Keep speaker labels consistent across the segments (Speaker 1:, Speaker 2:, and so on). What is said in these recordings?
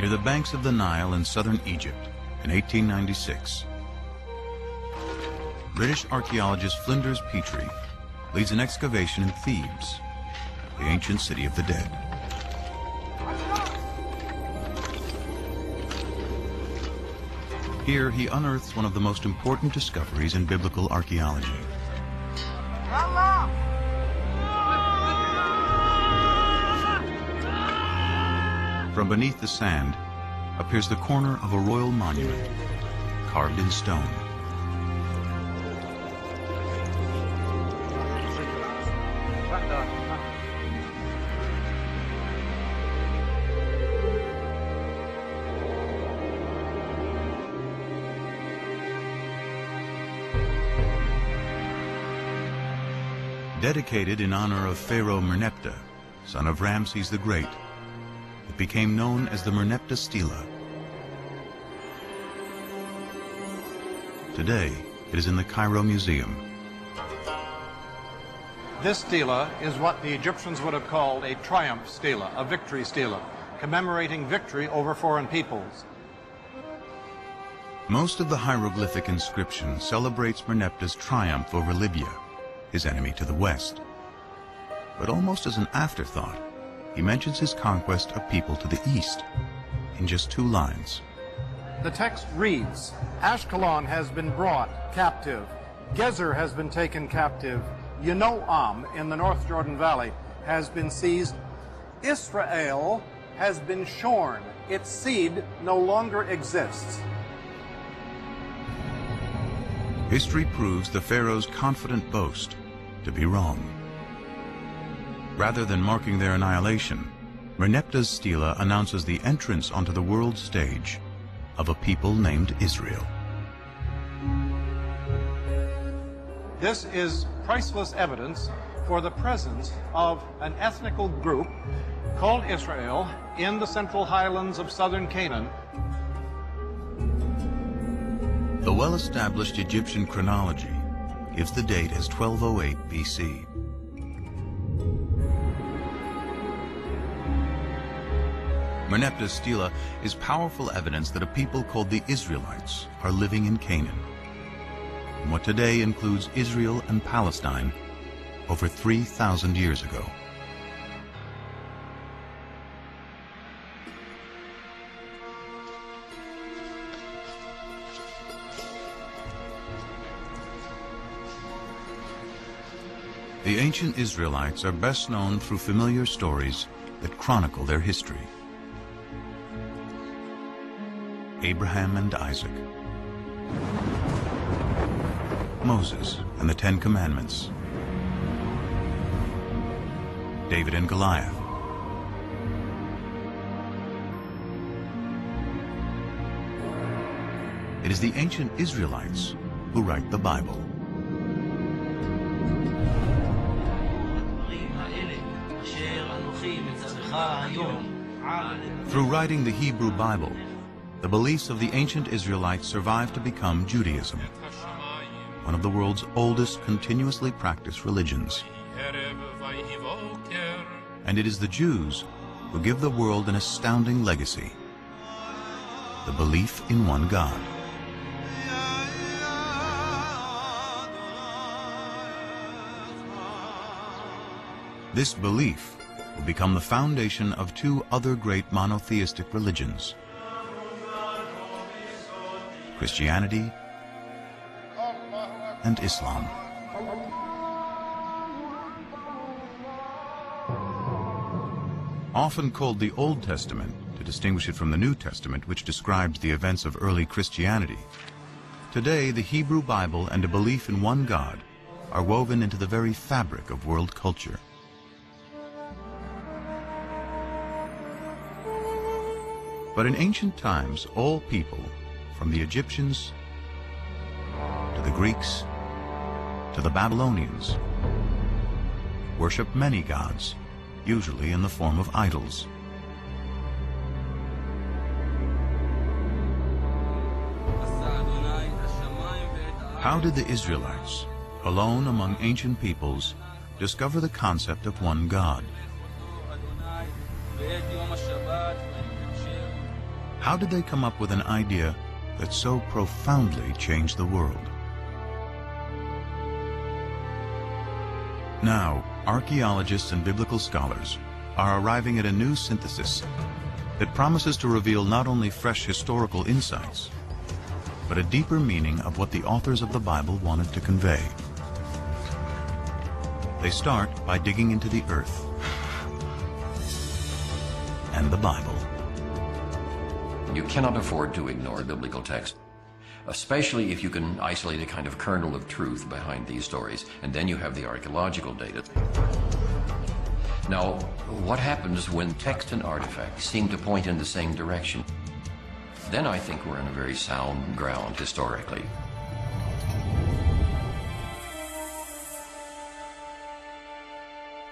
Speaker 1: near the banks of the Nile in southern Egypt in 1896. British archaeologist Flinders Petrie leads an excavation in Thebes, the ancient city of the dead. Here he unearths one of the most important discoveries in biblical archaeology. From beneath the sand appears the corner of a royal monument, carved in stone. Dedicated in honor of Pharaoh Merneptah, son of Ramses the Great, it became known as the Merneptah Stela. Today, it is in the Cairo Museum.
Speaker 2: This stela is what the Egyptians would have called a triumph stela, a victory stela, commemorating victory over foreign peoples.
Speaker 1: Most of the hieroglyphic inscription celebrates Merneptah's triumph over Libya, his enemy to the west. But almost as an afterthought, he mentions his conquest of people to the east in just 2 lines.
Speaker 2: The text reads, Ashkelon has been brought captive, Gezer has been taken captive, Yanoam in the North Jordan Valley has been seized, Israel has been shorn, its seed no longer exists.
Speaker 1: History proves the pharaoh's confident boast to be wrong. Rather than marking their annihilation, Merneptah's stela announces the entrance onto the world stage of a people named Israel.
Speaker 2: This is priceless evidence for the presence of an ethnical group called Israel in the central highlands of southern Canaan.
Speaker 1: The well-established Egyptian chronology gives the date as 1208 BC. Merneptah's stela is powerful evidence that a people called the Israelites are living in Canaan, in what today includes Israel and Palestine, over 3,000 years ago. The ancient Israelites are best known through familiar stories that chronicle their history. Abraham and Isaac, Moses and the 10 Commandments, David and Goliath, it is the ancient Israelites who write the Bible. Through writing the Hebrew Bible, the beliefs of the ancient Israelites survived to become Judaism, one of the world's oldest continuously practiced religions. And it is the Jews who give the world an astounding legacy: the belief in one God. This belief will become the foundation of 2 other great monotheistic religions: Christianity and Islam. Often called the Old Testament to distinguish it from the New Testament, which describes the events of early Christianity, today the Hebrew Bible and a belief in one God are woven into the very fabric of world culture. But in ancient times, all people, from the Egyptians to the Greeks to the Babylonians, worshiped many gods, usually in the form of idols. How did the Israelites, alone among ancient peoples, discover the concept of one God? How did they come up with an idea that so profoundly changed the world? Now, archaeologists and biblical scholars are arriving at a new synthesis that promises to reveal not only fresh historical insights, but a deeper meaning of what the authors of the Bible wanted to convey. They start by digging into the earth and the Bible.
Speaker 3: You cannot afford to ignore biblical text, especially if you can isolate a kind of kernel of truth behind these stories, and then you have the archaeological data. Now, what happens when text and artifacts seem to point in the same direction? Then I think we're in a very sound ground historically.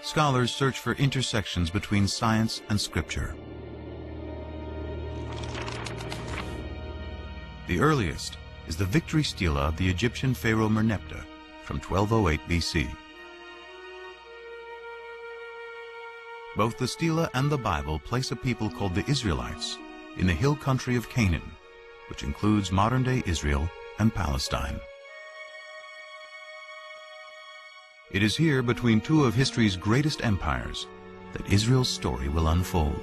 Speaker 1: Scholars search for intersections between science and scripture. The earliest is the victory stela of the Egyptian pharaoh Merneptah from 1208 BC. Both the stela and the Bible place a people called the Israelites in the hill country of Canaan, which includes modern-day Israel and Palestine. It is here, between two of history's greatest empires, that Israel's story will unfold.